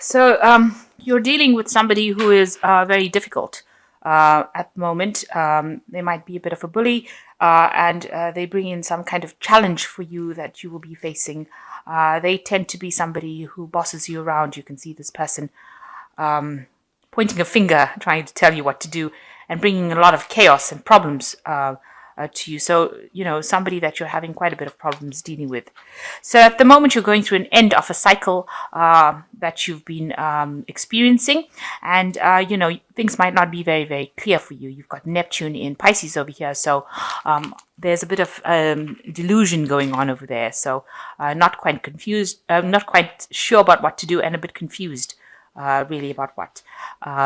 So you're dealing with somebody who is very difficult at the moment. They might be a bit of a bully, and they bring in some kind of challenge for you that you will be facing. They tend to be somebody who bosses you around. You can see this person pointing a finger, trying to tell you what to do, and bringing a lot of chaos and problems to you. So, somebody that you're having quite a bit of problems dealing with. So at the moment, you're going through an end of a cycle that you've been experiencing. And, things might not be very, very clear for you. You've got Neptune in Pisces over here. So there's a bit of delusion going on over there. So not quite confused, not quite sure about what to do, and a bit confused. Really about what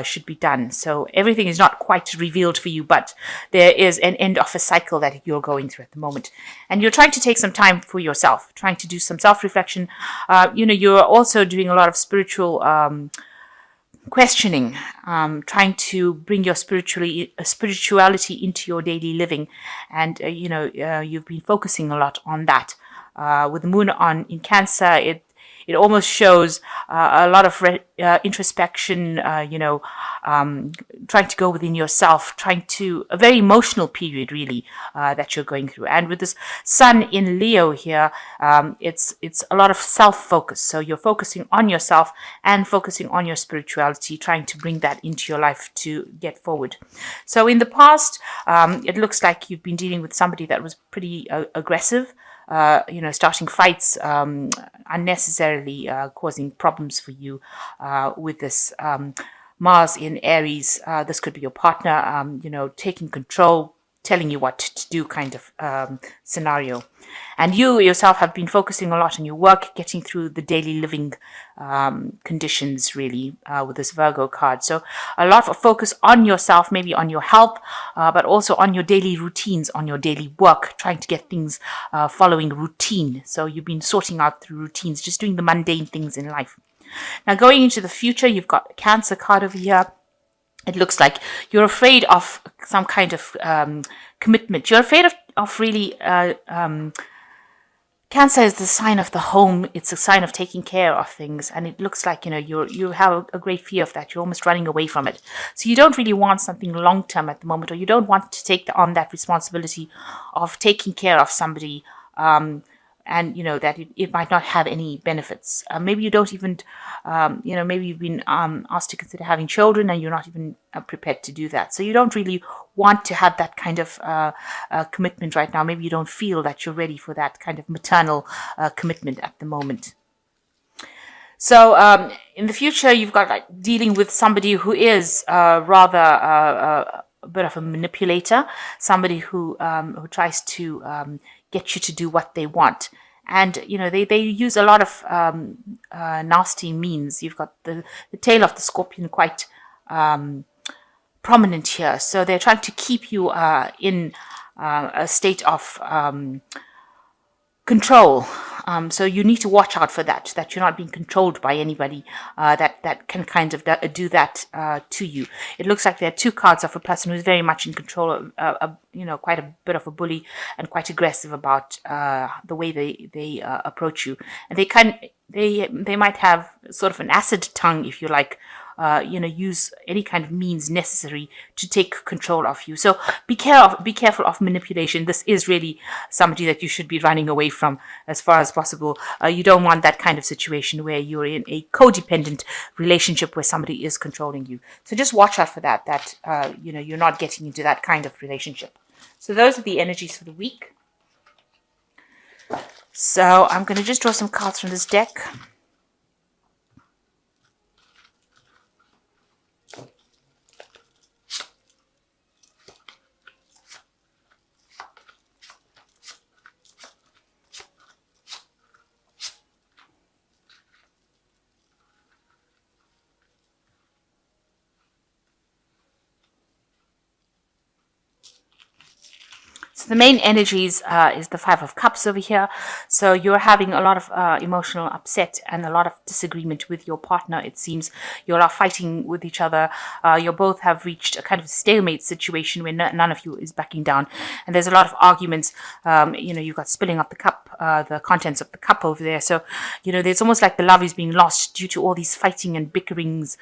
should be done. So everything is not quite revealed for you, but there is an end of a cycle that you're going through at the moment. And you're trying to take some time for yourself, trying to do some self-reflection. You're also doing a lot of spiritual questioning, trying to bring your spirituality into your daily living. And, you've been focusing a lot on that. With the moon in Cancer, it almost shows a lot of introspection, trying to go within yourself, a very emotional period, really, that you're going through. And with this sun in Leo here, it's a lot of self-focus. So you're focusing on yourself and focusing on your spirituality, trying to bring that into your life to get forward. So in the past, it looks like you've been dealing with somebody that was pretty aggressive, starting fights, unnecessarily causing problems for you with this Mars in Aries. This could be your partner, taking control, telling you what to do kind of scenario. And you yourself have been focusing a lot on your work, getting through the daily living conditions, really, with this Virgo card. So a lot of focus on yourself, maybe on your health, but also on your daily routines, on your daily work, trying to get things following routine. So you've been sorting out through routines, just doing the mundane things in life. Now, going into the future, you've got a Cancer card over here. It looks like you're afraid of some kind of commitment. You're afraid of really... Cancer is the sign of the home. It's a sign of taking care of things. And it looks like, you have a great fear of that. You're almost running away from it. So you don't really want something long-term at the moment, or you don't want to take on that responsibility of taking care of somebody, and that it might not have any benefits. Maybe you don't even, maybe you've been asked to consider having children and you're not even prepared to do that. So you don't really want to have that kind of commitment right now. Maybe you don't feel that you're ready for that kind of maternal commitment at the moment. So in the future, you've got dealing with somebody who is rather a bit of a manipulator, somebody who tries to get you to do what they want. And, they use a lot of nasty means. You've got the tail of the scorpion quite prominent here. So they're trying to keep you in a state of control. So you need to watch out for that you're not being controlled by anybody that can kind of do that to you. It looks like there are two cards of a person who's very much in control, quite a bit of a bully and quite aggressive about the way they approach you. And they might have sort of an acid tongue, if you like, use any kind of means necessary to take control of you. So be careful of manipulation. This is really somebody that you should be running away from as far as possible. You don't want that kind of situation where you're in a codependent relationship where somebody is controlling you. So just watch out for that you're not getting into that kind of relationship. So those are the energies for the week. So I'm going to just draw some cards from this deck. So the main energies is the Five of Cups over here. So you're having a lot of emotional upset and a lot of disagreement with your partner. It seems you are fighting with each other. You both have reached a kind of stalemate situation where none of you is backing down. And there's a lot of arguments. You've got spilling up the cup, the contents of the cup over there. So, there's almost like the love is being lost due to all these fighting and bickerings.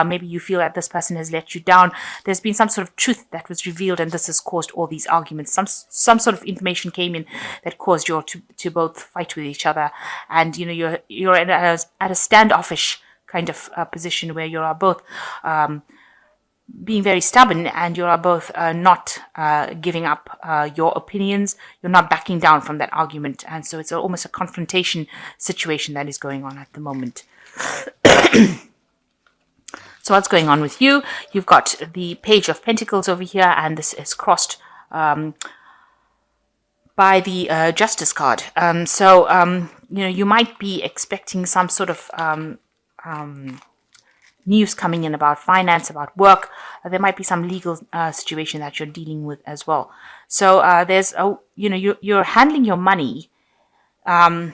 Maybe you feel that this person has let you down. There's been some sort of truth that was revealed, and this has caused all these arguments. Some sort of information came in that caused you to both fight with each other, and you're at a standoffish kind of position where you are both being very stubborn, and you are both not giving up your opinions. You're not backing down from that argument, and so it's almost a confrontation situation that is going on at the moment. So what's going on with you? You've got the Page of Pentacles over here, and this is crossed by the Justice card. You might be expecting some sort of news coming in about finance, about work. There might be some legal situation that you're dealing with as well. So you're handling your money, and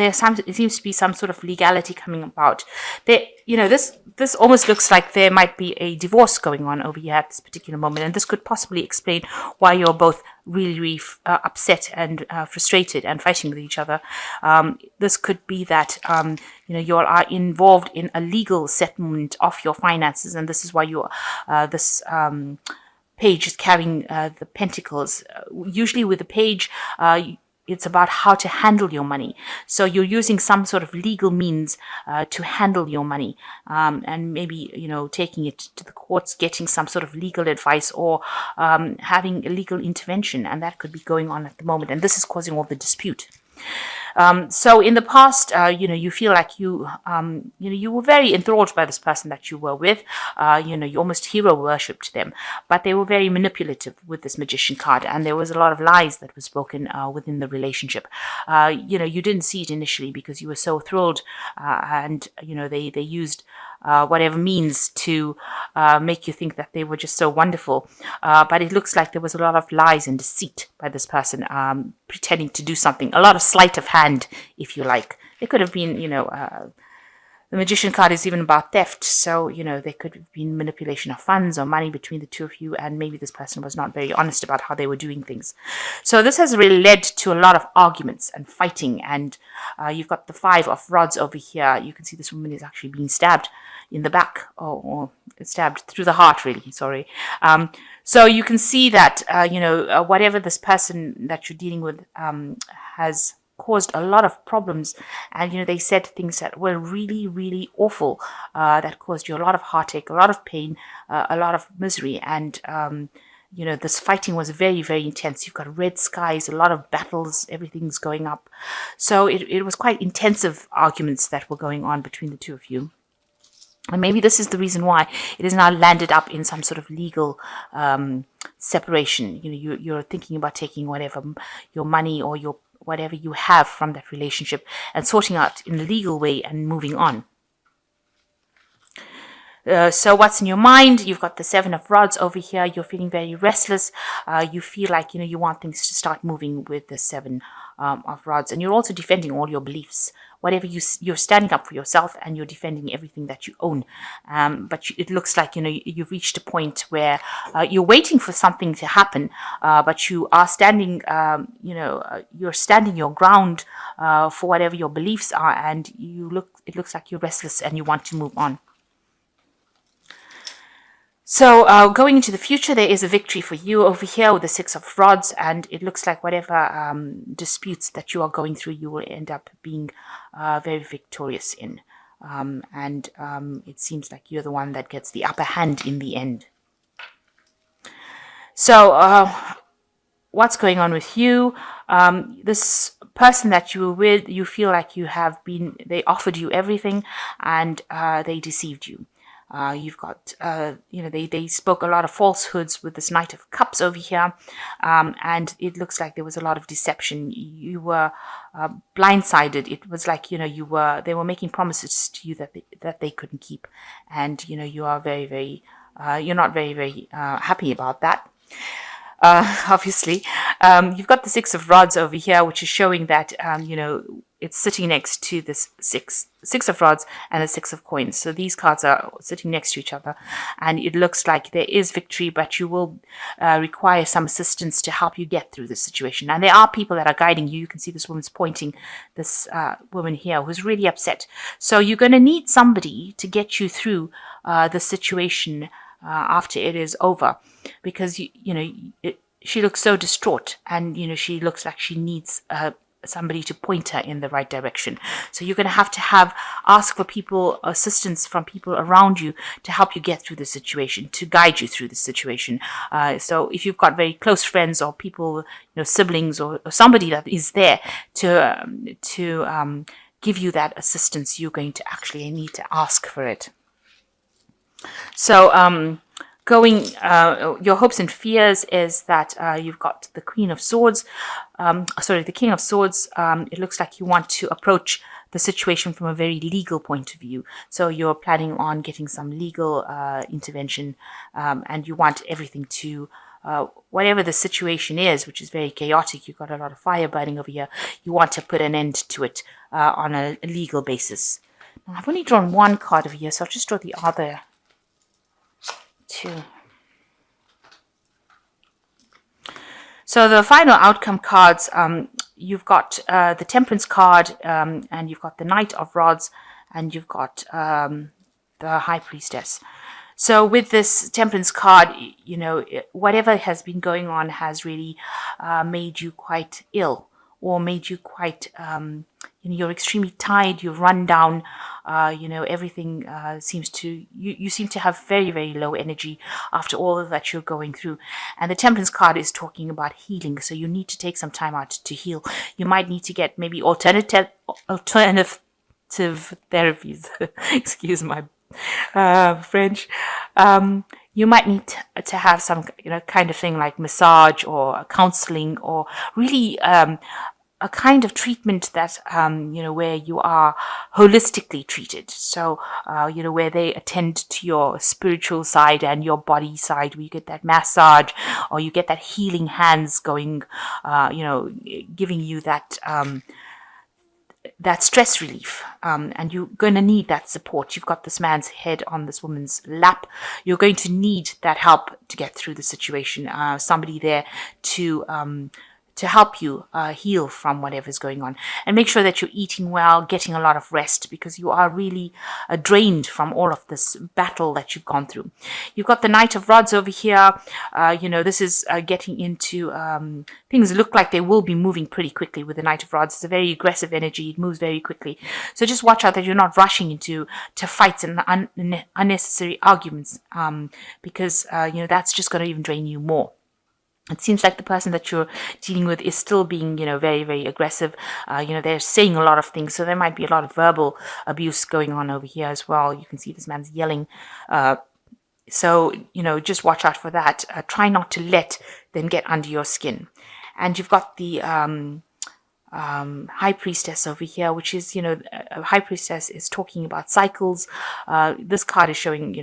it seems to be some sort of legality coming about. This almost looks like there might be a divorce going on over here at this particular moment, and this could possibly explain why you're both really upset and frustrated and fighting with each other. This could be that you are involved in a legal settlement of your finances, and this is why this page is carrying the pentacles. Usually with the page, it's about how to handle your money. So you're using some sort of legal means to handle your money, and maybe taking it to the courts, getting some sort of legal advice, or having a legal intervention, and that could be going on at the moment, and this is causing all the dispute. So in the past, you feel like you were very enthralled by this person that you were with. You almost hero worshipped them, but they were very manipulative with this Magician card, and there was a lot of lies that was spoken within the relationship. You didn't see it initially because you were so thrilled, and they used whatever means to make you think that they were just so wonderful. But it looks like there was a lot of lies and deceit by this person, pretending to do something. A lot of sleight of hand, if you like. It could have been, the Magician card is even about theft. So, there could have been manipulation of funds or money between the two of you, and maybe this person was not very honest about how they were doing things. So this has really led to a lot of arguments and fighting, and you've got the Five of Rods over here. You can see this woman is actually being stabbed in the back, or stabbed through the heart, really, sorry. So you can see that, whatever this person that you're dealing with has caused a lot of problems, and they said things that were really awful, that caused you a lot of heartache, a lot of pain, a lot of misery, and this fighting was very intense. You've got red skies, a lot of battles, everything's going up. So it was quite intensive arguments that were going on between the two of you. And maybe this is the reason why it has now landed up in some sort of legal separation. You're thinking about taking whatever your money or your whatever you have from that relationship and sorting out in a legal way and moving on. So what's in your mind? You've got the Seven of Rods over here. You're feeling very restless. You feel like, you want things to start moving with the Seven of Rods. And you're also defending all your beliefs. Whatever you're standing up for yourself, and you're defending everything that you own. But it looks like, you've reached a point where you're waiting for something to happen, but you are standing, you're standing your ground for whatever your beliefs are, and it looks like you're restless and you want to move on. So going into the future, there is a victory for you over here with the Six of Rods, and it looks like whatever disputes that you are going through, you will end up being very victorious in. And it seems like you're the one that gets the upper hand in the end. So what's going on with you? This person that you were with, you feel like they offered you everything, and they deceived you. You've got, they spoke a lot of falsehoods with this Knight of Cups over here, and it looks like there was a lot of deception. You were blindsided. It was like, they were making promises to you that they couldn't keep, and you are very, very, you're not very, very happy about that. obviously. You've got the Six of Rods over here, which is showing that, it's sitting next to this six of rods and the Six of Coins. So these cards are sitting next to each other, and it looks like there is victory, but you will require some assistance to help you get through this situation. And there are people that are guiding you. You can see this woman's pointing, this woman here who's really upset. So you're going to need somebody to get you through the situation after it is over, because she looks so distraught, and she looks like she needs somebody to point her in the right direction. So you're going to have ask for assistance from people around you to help you get through the situation, to guide you through the situation. So if you've got very close friends or people, siblings or somebody that is there to give you that assistance, you're going to actually need to ask for it. So your hopes and fears is that you've got the Queen of Swords, the King of Swords. It looks like you want to approach the situation from a very legal point of view. So you're planning on getting some legal intervention, and you want everything to, whatever the situation is, which is very chaotic. You've got a lot of fire burning over here. You want to put an end to it on a legal basis. Now, I've only drawn one card over here, so I'll just draw the other two. So the final outcome cards, you've got the Temperance card, and you've got the Knight of Rods, and you've got the High Priestess. So with this Temperance card, whatever has been going on has really made you quite ill, or made you quite, you're extremely tired, you're run down, everything seems to, you seem to have very, very low energy after all that you're going through. And the Temperance card is talking about healing, so you need to take some time out to heal. You might need to get maybe alternative therapies, excuse my French. You might need to have some, kind of thing like massage or counseling, or really a kind of treatment that, where you are holistically treated. So, where they attend to your spiritual side and your body side, where you get that massage, or you get that healing hands going, giving you that, that stress relief, and you're going to need that support. You've got this man's head on this woman's lap. You're going to need that help to get through the situation. Somebody there to help you heal from whatever's going on. And make sure that you're eating well, getting a lot of rest, because you are really drained from all of this battle that you've gone through. You've got the Knight of Rods over here. This is getting into things look like they will be moving pretty quickly with the Knight of Rods. It's a very aggressive energy. It moves very quickly. So just watch out that you're not rushing into fights and unnecessary arguments, because that's just going to even drain you more. It seems like the person that you're dealing with is still being, very, very aggressive. They're saying a lot of things. So there might be a lot of verbal abuse going on over here as well. You can see this man's yelling. So just watch out for that. Try not to let them get under your skin. And you've got the High Priestess over here, which is, a High Priestess is talking about cycles. This card is showing,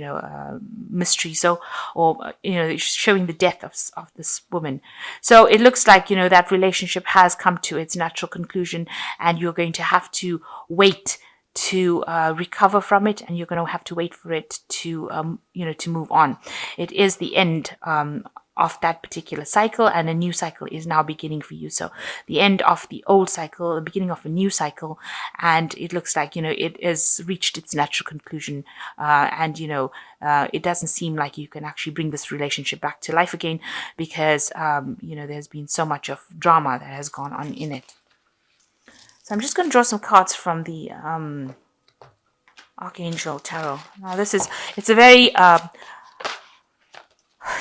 mystery. So, or, showing the death of this woman. So it looks like, that relationship has come to its natural conclusion, and you're going to have to wait to recover from it, and you're going to have to wait for it to, to move on. It is the end, of that particular cycle, and a new cycle is now beginning for you. So the end of the old cycle, the beginning of a new cycle, and it looks like, it has reached its natural conclusion, and it doesn't seem like you can actually bring this relationship back to life again, because there's been so much of drama that has gone on in it. So I'm just going to draw some cards from the Archangel Tarot. Now it's a very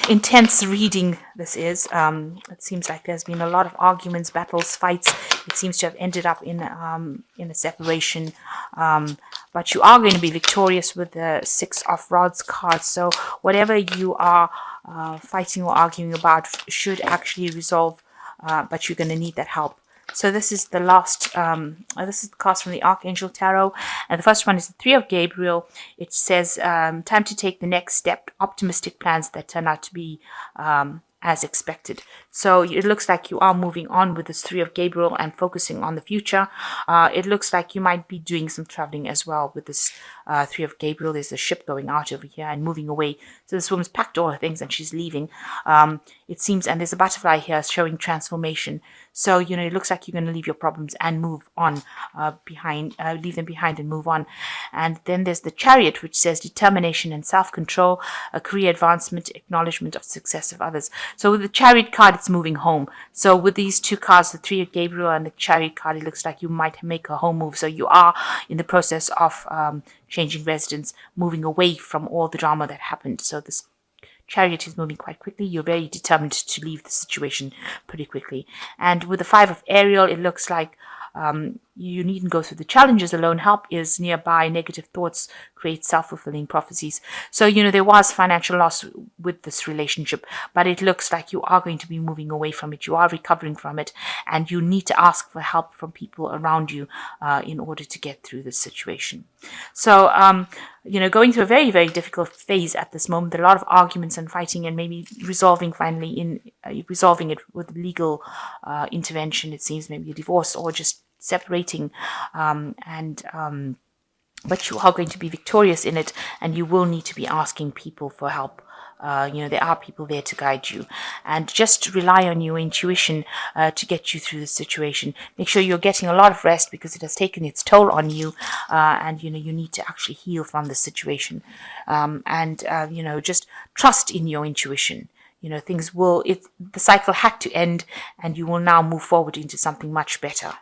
intense reading. This is it seems like there's been a lot of arguments, battles, fights. It seems to have ended up in a separation, but you are going to be victorious with the Six of Rods card. So whatever you are fighting or arguing about should actually resolve, but you're going to need that help. So this is the last, this is the cards from the Archangel Tarot. And the first one is the Three of Gabriel. It says, time to take the next step, optimistic plans that turn out to be as expected. So it looks like you are moving on with this Three of Gabriel and focusing on the future. It looks like you might be doing some traveling as well with this Three of Gabriel. There's a ship going out over here and moving away. So this woman's packed all her things and she's leaving. It seems, and there's a butterfly here showing transformation. So, it looks like you're going to leave your problems and move on leave them behind and move on. And then there's the Chariot, which says determination and self-control, a career advancement, acknowledgement of success of others. So with the Chariot card, it's moving home. So with these two cards, the Three of Gabriel and the Chariot card, it looks like you might make a home move. So you are in the process of changing residence, moving away from all the drama that happened. So this Chariot is moving quite quickly. You're very determined to leave the situation pretty quickly. And with the Five of Ariel, it looks like you needn't go through the challenges alone. Help is nearby. Negative thoughts create self-fulfilling prophecies. So, there was financial loss with this relationship, but it looks like you are going to be moving away from it. You are recovering from it, and you need to ask for help from people around you in order to get through this situation. So, going through a very, very difficult phase at this moment. A lot of arguments and fighting, and maybe resolving it with legal intervention. It seems maybe a divorce or just separating, but you are going to be victorious in it, and you will need to be asking people for help. There are people there to guide you, and just rely on your intuition to get you through the situation. Make sure you're getting a lot of rest because it has taken its toll on you, and you need to actually heal from the situation. Just trust in your intuition. The cycle had to end, and you will now move forward into something much better.